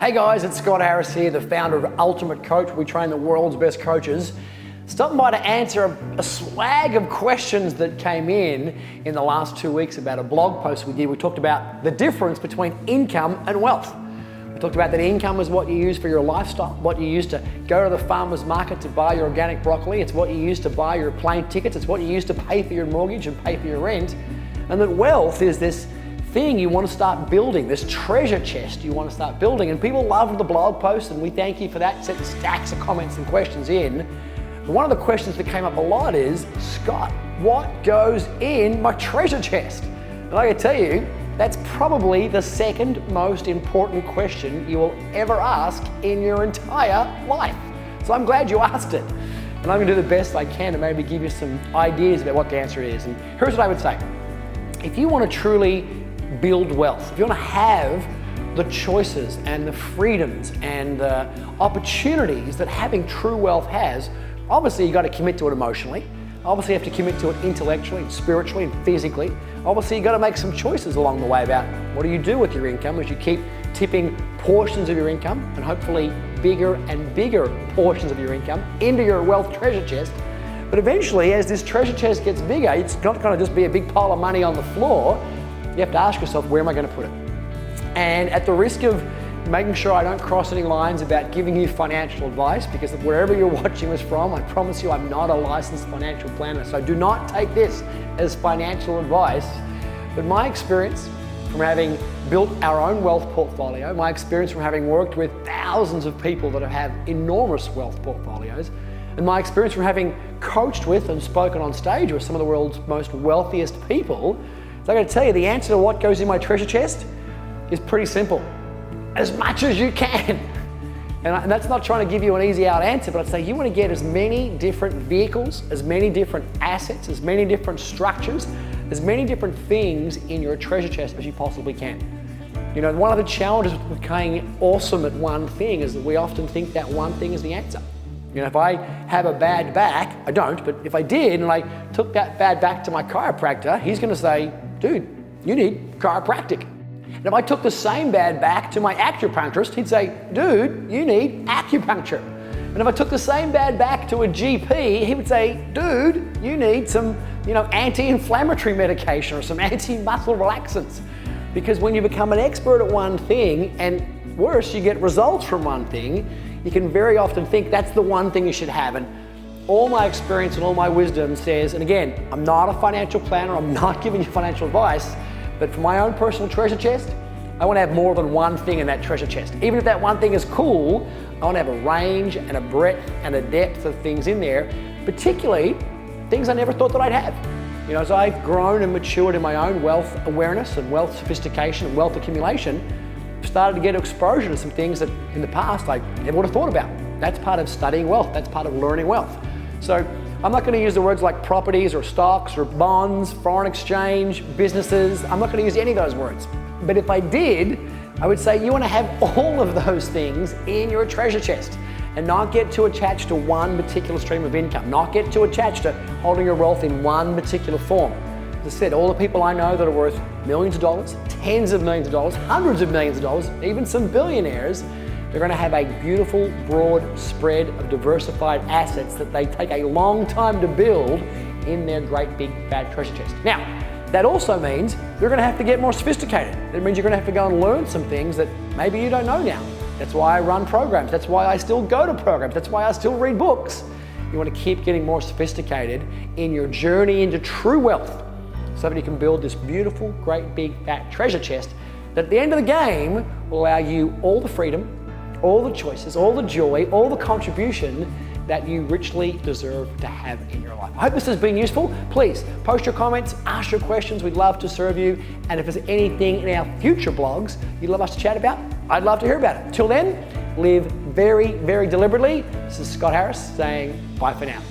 Hey guys, it's Scott Harris here, the founder of Ultimate Coach. We train the world's best coaches. Stopping by to answer a swag of questions that came in the last 2 weeks about a blog post we did. We talked about the difference between income and wealth. We talked about that income is what you use for your lifestyle, what you use to go to the farmer's market to buy your organic broccoli. It's what you use to buy your plane tickets. It's what you use to pay for your mortgage and pay for your rent. And that wealth is this thing you want to start building, this treasure chest you want to start building. And people loved the blog post, and we thank you for that. Sent stacks of comments and questions in. But one of the questions that came up a lot is, Scott, what goes in my treasure chest? And I can tell you, that's probably the second most important question you will ever ask in your entire life. So I'm glad you asked it. And I'm going to do the best I can to maybe give you some ideas about what the answer is. And here's what I would say. If you want to truly build wealth, if you want to have the choices and the freedoms and the opportunities that having true wealth has, obviously you got to commit to it emotionally. Obviously you have to commit to it intellectually and spiritually and physically. Obviously you got to make some choices along the way about what do you do with your income as you keep tipping portions of your income and hopefully bigger and bigger portions of your income into your wealth treasure chest. But eventually, as this treasure chest gets bigger, it's not going to just be a big pile of money on the floor. You have to ask yourself, where am I going to put it? And at the risk of making sure I don't cross any lines about giving you financial advice, because wherever you're watching this from, I promise you I'm not a licensed financial planner, so do not take this as financial advice. But my experience from having built our own wealth portfolio, my experience from having worked with thousands of people that have enormous wealth portfolios, and my experience from having coached with and spoken on stage with some of the world's most wealthiest people, so I got to tell you, the answer to what goes in my treasure chest is pretty simple. As much as you can. And that's not trying to give you an easy out answer, but I'd say you want to get as many different vehicles, as many different assets, as many different structures, as many different things in your treasure chest as you possibly can. You know, one of the challenges with becoming awesome at one thing is that we often think that one thing is the answer. You know, if I have a bad back, I don't, but if I did and I took that bad back to my chiropractor, he's going to say, dude, you need chiropractic. And if I took the same bad back to my acupuncturist, he'd say, dude, you need acupuncture. And if I took the same bad back to a GP, he would say, dude, you need some, anti-inflammatory medication or some anti-muscle relaxants. Because when you become an expert at one thing, and worse, you get results from one thing, you can very often think that's the one thing you should have. And all my experience and all my wisdom says, and again, I'm not a financial planner, I'm not giving you financial advice, but for my own personal treasure chest, I want to have more than one thing in that treasure chest. Even if that one thing is cool, I want to have a range and a breadth and a depth of things in there, particularly things I never thought that I'd have. You know, as I've grown and matured in my own wealth awareness and wealth sophistication and wealth accumulation, I've started to get exposure to some things that in the past I never would have thought about. That's part of studying wealth. That's part of learning wealth. So I'm not going to use the words like properties or stocks or bonds, foreign exchange, businesses. I'm not going to use any of those words. But if I did, I would say you want to have all of those things in your treasure chest and not get too attached to one particular stream of income, not get too attached to holding your wealth in one particular form. As I said, all the people I know that are worth millions of dollars, tens of millions of dollars, hundreds of millions of dollars, even some billionaires, they're going to have a beautiful, broad spread of diversified assets that they take a long time to build in their great big fat treasure chest. Now, that also means you're going to have to get more sophisticated. It means you're going to have to go and learn some things that maybe you don't know now. That's why I run programs. That's why I still go to programs. That's why I still read books. You want to keep getting more sophisticated in your journey into true wealth so that you can build this beautiful, great big fat treasure chest that at the end of the game will allow you all the freedom, all the choices, all the joy, all the contribution that you richly deserve to have in your life. I hope this has been useful. Please post your comments, ask your questions. We'd love to serve you. And if there's anything in our future blogs you'd love us to chat about, I'd love to hear about it. Till then, live very, very deliberately. This is Scott Harris saying bye for now.